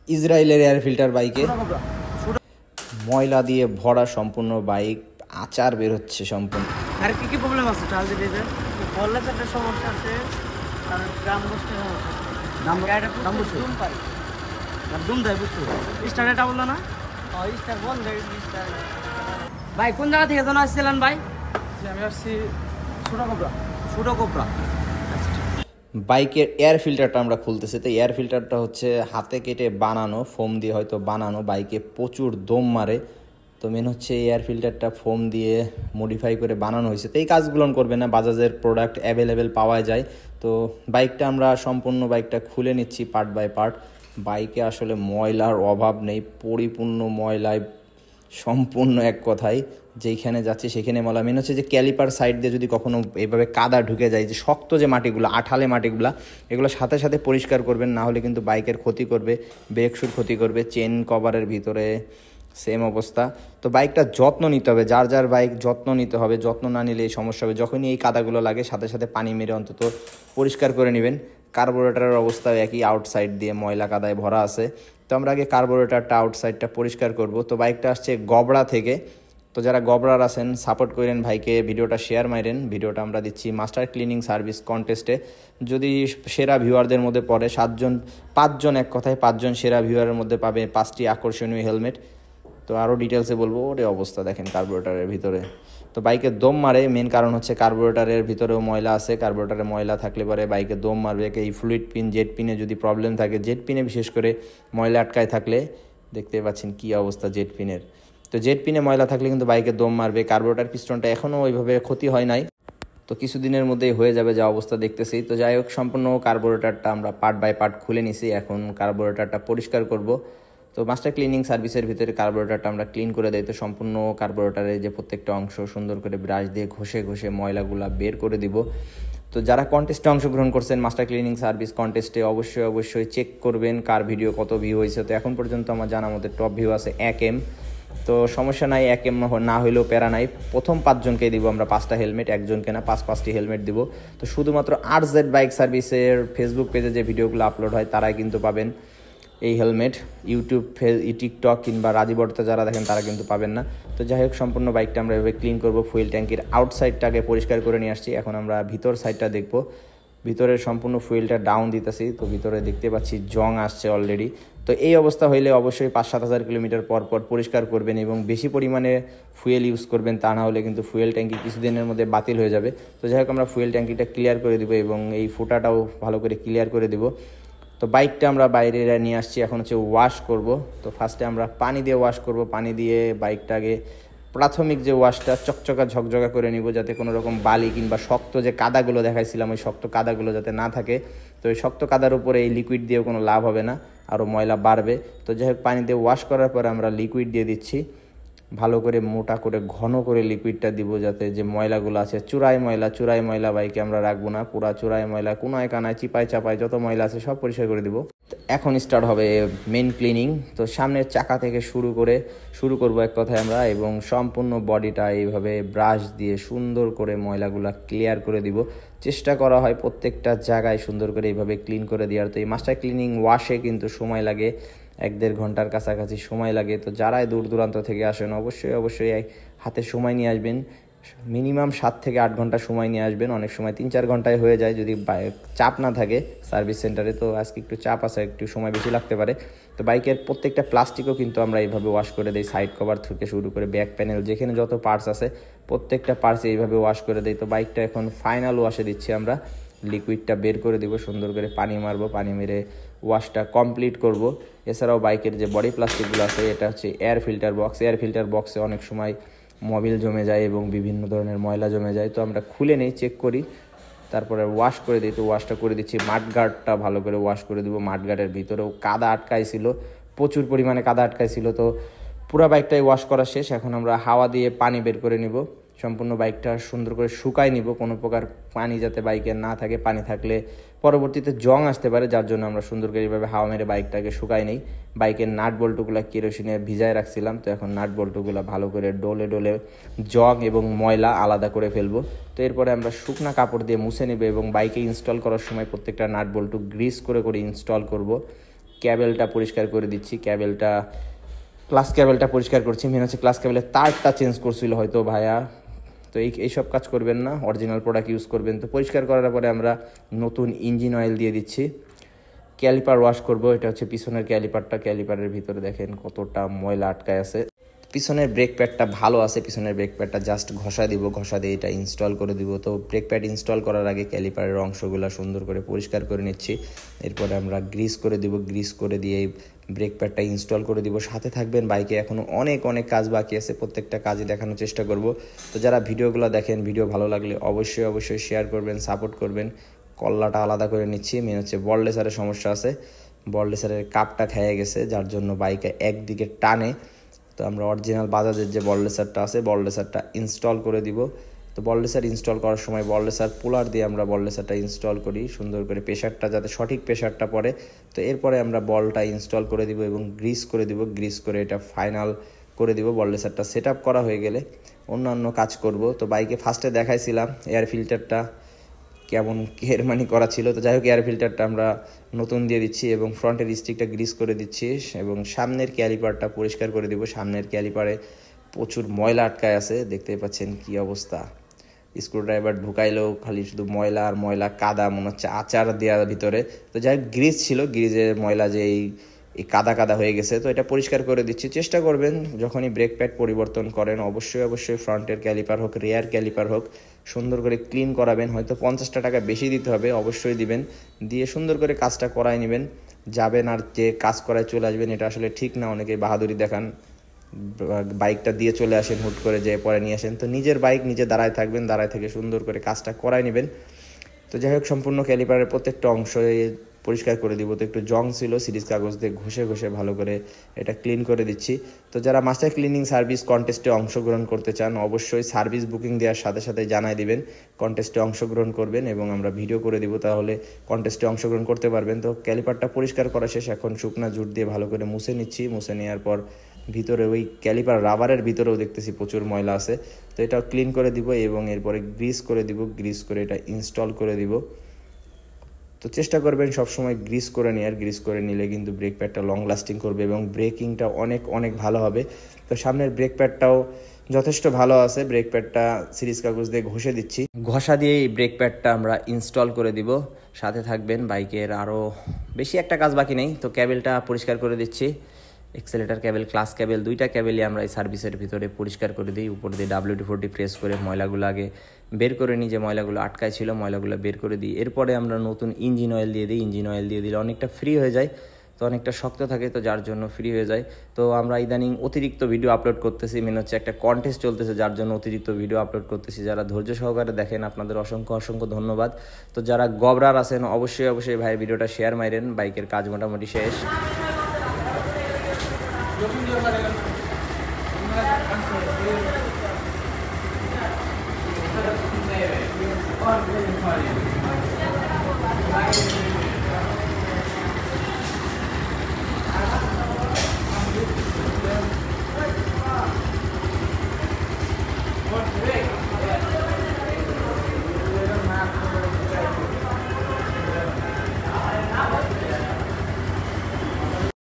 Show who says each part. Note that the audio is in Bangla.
Speaker 1: ইসরায়েলের এয়ার ফিল্টার বাইকে ময়লা দিয়ে ভরা সম্পূর্ণ বাইক, আচার বের হচ্ছে সম্পূর্ণ।
Speaker 2: আর কি কি প্রবলেম আছে ট্রানজিটের? বললে একটা সমস্যা আছে, আর গ্রাম গোষ্ঠীর সমস্যা। গাড়িটা দাম বসে দুম পাই, দুম দেয় বুঝছো। স্টার্টটা বললো না? স্টার বল দেয় স্টার। ভাই কোন জায়গা থেকে যেন আসছিলেন ভাই? আমি আসছি ছোট কোবরা।
Speaker 1: বাইকের এয়ার ফিল্টারটা আমরা খুলতেছি। তো এয়ার ফিল্টারটা হচ্ছে হাতে কেটে বানানো, ফোম দিয়ে হয়তো বানানো, বাইকে প্রচুর দম মারে। তো মেন হচ্ছে এয়ার ফিল্টারটা ফোম দিয়ে মডিফাই করে বানানো হয়েছে। তো এই কাজগুলো করবে না, বাজাজের প্রোডাক্ট অ্যাভেলেবেল পাওয়া যায়। তো বাইকটা আমরা সম্পূর্ণ বাইকটা খুলে নিচ্ছি পার্ট বাই পার্ট। বাইকে আসলে ময়লার অভাব নেই, পরিপূর্ণ ময়লায় সম্পূর্ণ, এক কথায় যেইখানে যাচ্ছে সেখানে ময়লা। মেন হচ্ছে যে ক্যালিপার সাইড দিয়ে যদি কখনো এইভাবে কাদা ঢুকে যায়, যে শক্ত যে মাটিগুলো, আঠালে মাটিগুলো, এগুলো সাথে সাথে পরিষ্কার করবেন, না হলে কিন্তু বাইকের ক্ষতি করবে, ব্রেক শুর ক্ষতি করবে, চেন কভারের ভিতরে সেম অবস্থা। তো বাইকটা যত্ন নিতে হবে, যার যার বাইক যত্ন নিতে হবে, যত্ন না নিলে এই সমস্যা হবে। যখনই এই কাদাগুলো লাগে সাথে সাথে পানি মেরে অন্তত পরিষ্কার করে নেবেন। কার্বোরেটরের অবস্থাও একই, আউটসাইড দিয়ে ময়লা কাদায় ভরা আছে। তো আমরা আগে কার্বোরেটরটা আউটসাইডটা পরিষ্কার করব। তো বাইকটা আসছে গবড়া থেকে। তো যারা গবরার আছেন সাপোর্ট করেন ভাইকে, ভিডিওটা শেয়ার মারেন। ভিডিওটা আমরা দিচ্ছি মাস্টার ক্লিনিং সার্ভিস কন্টেস্টে। যদি সেরা ভিউয়ারদের মধ্যে পড়ে 5জন, এক কথায় 5জন সেরা ভিউয়ারের মধ্যে পাবে 5টি আকর্ষণীয় হেলমেট। তো আরও ডিটেলসে বলবো। ওরে অবস্থা দেখেন কার্বোরেটরের ভিতরে। তো বাইকে দম মারে, মেন কারণ হচ্ছে কার্বোরেটরের ভিতরেও ময়লা আছে। কার্বোরেটরে ময়লা থাকলে পরে বাইকে দম মারবে। এই ফ্লুইড পিন, জেট পিনে যদি প্রবলেম থাকে, জেট পিনে বিশেষ করে ময়লা আটকায় থাকলে, দেখতে পাচ্ছেন কী অবস্থা জেট পিনের। তো জেট পিনে ময়লা থাকলে কিন্তু বাইকে দম মারবে। কার্বোরেটর পিস্টনটা এখনও ওইভাবে ক্ষতি হয় নাই, তো কিছুদিনের মধ্যেই হয়ে যাবে যা অবস্থা দেখতেছি। তো যাই হোক, সম্পূর্ণ কার্বোরেটরটা আমরা পার্ট বাই পার্ট খুলে নিছি। এখন কার্বোরেটরটা পরিষ্কার করব। তো মাস্টার ক্লিনিং সার্ভিসের ভিতরে কার্বোরেটরটা আমরা ক্লিন করে দেই। তো সম্পূর্ণ কার্বোরেটরের যে প্রত্যেকটা অংশ সুন্দর করে ব্রাশ দিয়ে ঘষে ঘষে ময়লাগুলা বের করে দিব। তো যারা কন্টেস্টে অংশগ্রহণ করছেন মাস্টার ক্লিনিং সার্ভিস কন্টেস্টে, অবশ্যই চেক করবেন কার ভিডিও কত ভিউ হয়েছে। তো এখন পর্যন্ত আমার জানা মতে টপ ভিউ আছে 1M। তো সমস্যা নাই, 1M না হইলেও প্যারা নাই। প্রথম 5জনকে দিব আমরা 5টা হেলমেট, একজনকে না 5টি হেলমেট দিব। তো শুধুমাত্র RZ বাইক সার্ভিসের ফেসবুক পেজে যে ভিডিওগুলো আপলোড হয় তারাই কিন্তু পাবেন এই হেলমেট। ইউটিউব, টিকটক কিংবা রাজীবর্তা যারা দেখেন তারা কিন্তু পাবেন না। তো যাই হোক, সম্পূর্ণ বাইকটা আমরা এভাবে ক্লিন করব। ফুয়েল ট্যাঙ্কির আউটসাইডটাকে পরিষ্কার করে নিয়ে আসছি। এখন আমরা ভিতর সাইডটা দেখব। ভিতরের সম্পূর্ণ ফুয়েলটা ডাউন দিতেছি। তো ভিতরে দেখতে পাচ্ছি জং আসছে অলরেডি। তো এই অবস্থা হইলে অবশ্যই 5-7 হাজার কিলোমিটার পর পর পরিষ্কার করবেন এবং বেশি পরিমাণে ফুয়েল ইউজ করবেন, তা না হলে কিন্তু ফুয়েল ট্যাঙ্কি কিছুদিনের মধ্যে বাতিল হয়ে যাবে। তো যাই হোক, আমরা ফুয়েল ট্যাঙ্কিটা ক্লিয়ার করে দিব এবং এই ফুটাটাও ভালো করে ক্লিয়ার করে দিব। তো বাইকটা আমরা বাইরে নিয়ে আসছি, এখন হচ্ছে ওয়াশ করব। তো ফার্স্টে আমরা পানি দিয়ে ওয়াশ করব। পানি দিয়ে বাইকটাকে প্রাথমিক যে ওয়াশটা চকচকা ঝকঝকা করে নিব, যাতে কোনো রকম বালি কিংবা শক্ত যে কাদাগুলো দেখাইছিলাম ওই শক্ত কাদাগুলো যাতে না থাকে। তো এই শক্ত কাদার উপরে এই লিকুইড দিয়েও কোনো লাভ হবে না, আরও ময়লা বাড়বে। তো যাই হোক, পানি দিয়ে ওয়াশ করার পরে আমরা লিকুইড দিয়ে দিচ্ছি। ভালো করে মোটা করে ঘন করে লিকুইডটা দিব, যাতে যে ময়লাগুলো আছে চূড়ায় ময়লা বাইকে আমরা রাখবো না। পুরা চূড়ায় ময়লা, কোনায় কানায় চিপায় চাপায় যত ময়লা আছে সব পরিষ্কার করে দিব। এখন স্টার্ট হবে মেন ক্লিনিং। তো সামনের চাকা থেকে শুরু করব এক কথায় আমরা, এবং সম্পূর্ণ বডিটা এইভাবে ব্রাশ দিয়ে সুন্দর করে ময়লাগুলো ক্লিয়ার করে দিব। চেষ্টা করা হয় প্রত্যেকটা জায়গায় সুন্দর করে এইভাবে ক্লিন করে দেওয়ার। তো এই মাস্টার ক্লিনিং ওয়াশে কিন্তু সময় লাগে, 1-1.5 ঘন্টার কাছাকাছি সময় লাগে। তো যারাই দূর দূরান্ত থেকে আসেন অবশ্যই হাতে সময় নিয়ে আসবেন। মিনিমাম 7 থেকে 8 ঘন্টা সময় নিয়ে আসবেন। অনেক সময় 3-4 ঘন্টায় হয়ে যায় যদি চাপ না থাকে সার্ভিস সেন্টারে। তো আজকে একটু চাপ আছে, একটু সময় বেশি লাগতে পারে। তো বাইকের প্রত্যেকটা প্লাস্টিকও কিন্তু আমরা এইভাবে ওয়াশ করে দিই, সাইড কভার থেকে শুরু করে ব্যাক প্যানেল, যেখানে যত পার্টস আছে প্রত্যেকটা পার্টস এইভাবে ওয়াশ করে দিই। তো বাইকটা এখন ফাইনাল ওয়াশে দিচ্ছি আমরা। লিকুইডটা বের করে দিব, সুন্দর করে পানি মারবো, পানি মেরে ওয়াশটা কমপ্লিট করব। এছাড়াও বাইকের যে বডি প্লাস্টিকগুলো আছে, এটা হচ্ছে এয়ার ফিল্টার বক্সে অনেক সময় মোবিল জমে যায় এবং বিভিন্ন ধরনের ময়লা জমে যায়। তো আমরা খুলে নেই, চেক করি, তারপরে ওয়াশ করে দিই। তো ওয়াশটা করে দিচ্ছি, মাডগার্ডটা ভালো করে ওয়াশ করে দিব। মাডগার্ডের ভিতরেও কাদা আটকাইছিল, প্রচুর পরিমাণে কাদা আটকাইছিল। তো পুরো বাইকটাই ওয়াশ করা শেষ। এখন আমরা হাওয়া দিয়ে পানি বের করে নিব, সম্পূর্ণ বাইকটা সুন্দর করে শুকাই নিব। কোনো প্রকার পানি যাতে বাইকে না থাকে, পানি থাকলে পরবর্তীতে জং আসতে পারে, যার জন্য আমরা সুন্দর করে এইভাবে হাওয়া মেরে বাইকটাকে শুকাই নেই। বাইকের নাট বল্টুগুলো কেরোসিনে ভিজায় রাখছিলাম, তো এখন নাট বল্টুগুলো ভালো করে ডলে জং এবং ময়লা আলাদা করে ফেলবো। তো এরপরে আমরা শুকনা কাপড় দিয়ে মুছে নেব এবং বাইকে ইনস্টল করার সময় প্রত্যেকটা নাট বল্টু গ্রিস করে ইনস্টল করব। ক্যাবেলটা পরিষ্কার করে দিচ্ছি, ক্লাস ক্যাবেলটা পরিষ্কার করছি। মেন হচ্ছে ক্লাস ক্যাবেলের তারটা চেঞ্জ করছিল হয়তো ভাইয়া, তো এইসব কাজ করবেন না, অরিজিনাল প্রোডাক্ট ইউজ করবেন। তো পরিষ্কার করার পরে আমরা নতুন ইঞ্জিন অয়েল দিয়ে দিচ্ছি। ক্যালিপার ওয়াশ করব, এটা হচ্ছে পিছনের ক্যালিপারটা। ক্যালিপারের ভিতরে দেখেন কতটা ময়লা আটকায় আছে। পিছনের ব্রেক প্যাডটা ভালো আছে, পিছনের ব্রেক প্যাডটা জাস্ট ঘষা দিয়ে এটা ইনস্টল করে দিব। তো ব্রেক প্যাড ইনস্টল করার আগে ক্যালিপারের অংশগুলো সুন্দর করে পরিষ্কার করে নিচ্ছি। এরপরে আমরা গ্রিস করে দিব, গ্রিস করে দিয়ে ব্রেক প্যাডটা ইনস্টল করে দিব। সাথে থাকবেন, বাইকে এখনও অনেক কাজ বাকি আছে, প্রত্যেকটা কাজই দেখানোর চেষ্টা করব। তো যারা ভিডিওগুলো দেখেন, ভিডিও ভালো লাগলে অবশ্যই শেয়ার করবেন, সাপোর্ট করবেন। কল্লাটা আলাদা করে নিচ্ছি, মেন হচ্ছে বল রেসারের সমস্যা আছে, বল রেসারের কাপটা খেয়ে গেছে, যার জন্য বাইকে একদিকে টানে। তো আমরা অরিজিনাল বাজাজের যে বল রেসারটা আছে, বল রেসারটা ইনস্টল করে দিব। তো বল রেসার ইনস্টল করার সময় বল রেসার পুলার দিয়ে আমরা বল রেসারটা ইনস্টল করি, সুন্দর করে প্রেশারটা যাতে সঠিক প্রেশারটা পড়ে। তো এরপরে আমরা বলটা ইনস্টল করে দিব এবং গ্রিস করে দিব, গ্রিস করে এটা ফাইনাল করে দিব। বল রেসারটা সেট আপ করা হয়ে গেলে অন্যান্য কাজ করব। তো বাইকে ফার্স্টে দেখাইছিলাম এয়ার ফিল্টারটা কেমন কেরমানি করা ছিল, তো যাই হোক এয়ার ফিল্টারটা আমরা নতুন দিয়ে দিচ্ছি এবং ফ্রন্টের স্টিকটা গ্রিস করে দিচ্ছি এবং সামনের ক্যালিপারটা পরিষ্কার করে দিব। সামনের ক্যালিপারে প্রচুর ময়লা আটকায় আছে, দেখতেই পাচ্ছেন কি অবস্থা। স্ক্রুড্রাইভার ঢুকাইলেও খালি শুধু ময়লা আর ময়লা, কাদা, মনে হচ্ছে আচার দেওয়ার ভিতরে। তো যাই হোক গ্রিস ছিল, গ্রিজের ময়লা যে এই কাদা হয়ে গেছে, তো এটা পরিষ্কার করে দিচ্ছি। চেষ্টা করবেন যখনই ব্রেক প্যাড পরিবর্তন করেন অবশ্যই ফ্রন্টের ক্যালিপার হোক, রেয়ার ক্যালিপার হোক, সুন্দর করে ক্লিন করাবেন। হয়তো 50 টাকা বেশি দিতে হবে, অবশ্যই দিবেন, দিয়ে সুন্দর করে কাজটা করাই নেবেন। যাবেন আর যে কাজ করায় চলে আসবেন, এটা আসলে ঠিক না। অনেকে বাহাদুরি দেখান, বাইকটা দিয়ে চলে আসেন হুট করে, যে পরে নিয়ে আসেন। তো নিজের বাইক নিজে দাঁড়ায় থাকবেন, দাঁড়ায় থেকে সুন্দর করে কাজটা করাই নেবেন। তো যাই হোক সম্পূর্ণ ক্যালিপারের প্রত্যেকটা অংশ পরিষ্কার করে দিব। তো একটু জং ছিল, সিরিজ কাগজ দিয়ে ঘষে ভালো করে এটা ক্লিন করে দিচ্ছি। তো যারা মাস্টার ক্লিনিং সার্ভিস কন্টেস্টে অংশগ্রহণ করতে চান অবশ্যই সার্ভিস বুকিং দেওয়ার সাথে জানাই দিবেন, কন্টেস্টে অংশগ্রহণ করবেন এবং আমরা ভিডিও করে দিব, তাহলে কন্টেস্টে অংশগ্রহণ করতে পারবেন। তো ক্যালিপারটা পরিষ্কার করা শেষ, এখন শুকনা জুট দিয়ে ভালো করে মুছে নিচ্ছি। মুছে নেওয়ার পর ভিতরে ওই ক্যালিপার রাবারের ভিতরেও দেখতেছি প্রচুর ময়লা আছে, তো এটাও ক্লিন করে দিব এবং এরপরে গ্রিস করে দিব, গ্রিস করে এটা ইনস্টল করে দিব। তো চেষ্টা করবেন সবসময় গ্রিস করে নেওয়ার, গ্রিস করে নিলে কিন্তু ব্রেক প্যাডটা লং লাস্টিং করবে এবং ব্রেকিংটা অনেক ভালো হবে। তো সামনের ব্রেক প্যাডটাও যথেষ্ট ভালো আছে, ব্রেক প্যাডটা সিরিজ কাগজ দিয়ে ঘষে দিচ্ছি। ঘষা দিয়ে এই ব্রেক প্যাডটা আমরা ইনস্টল করে দিব। সাথে থাকবেন, বাইকের আরও বেশি একটা কাজ বাকি নেই। তো ক্যাবেলটা পরিষ্কার করে দিচ্ছি, এক্সেলেটার ক্যাবেল, ক্লাস ক্যাবেল, দুইটা ক্যাবেলই আমরা এই সার্ভিসের ভিতরে পরিষ্কার করে দিই। উপর দিয়ে WD-40 প্রেস করে ময়লাগুলো আগে বের করে নিই, যে ময়লাগুলো আটকায় ছিল ময়লাগুলো বের করে দিই। এরপরে আমরা নতুন ইঞ্জিন অয়েল দিয়ে দিই। ইঞ্জিন অয়েল দিয়ে দিলে অনেকটা ফ্রি হয়ে যায়, তো অনেকটা শক্ত থাকে, তো যার জন্য ফ্রি হয়ে যায়। তো আমরা ইদানিং অতিরিক্ত ভিডিও আপলোড করতেছি, মেন হচ্ছে একটা কন্টেস্ট চলতেছে, যার জন্য অতিরিক্ত ভিডিও আপলোড করতেছি। যারা ধৈর্য সহকারে দেখেন আপনাদের অসংখ্য ধন্যবাদ। তো যারা গবরার আছেন অবশ্যই ভাই ভিডিওটা শেয়ার মাইরেন। বাইকের কাজ মোটামুটি শেষ। Thank you.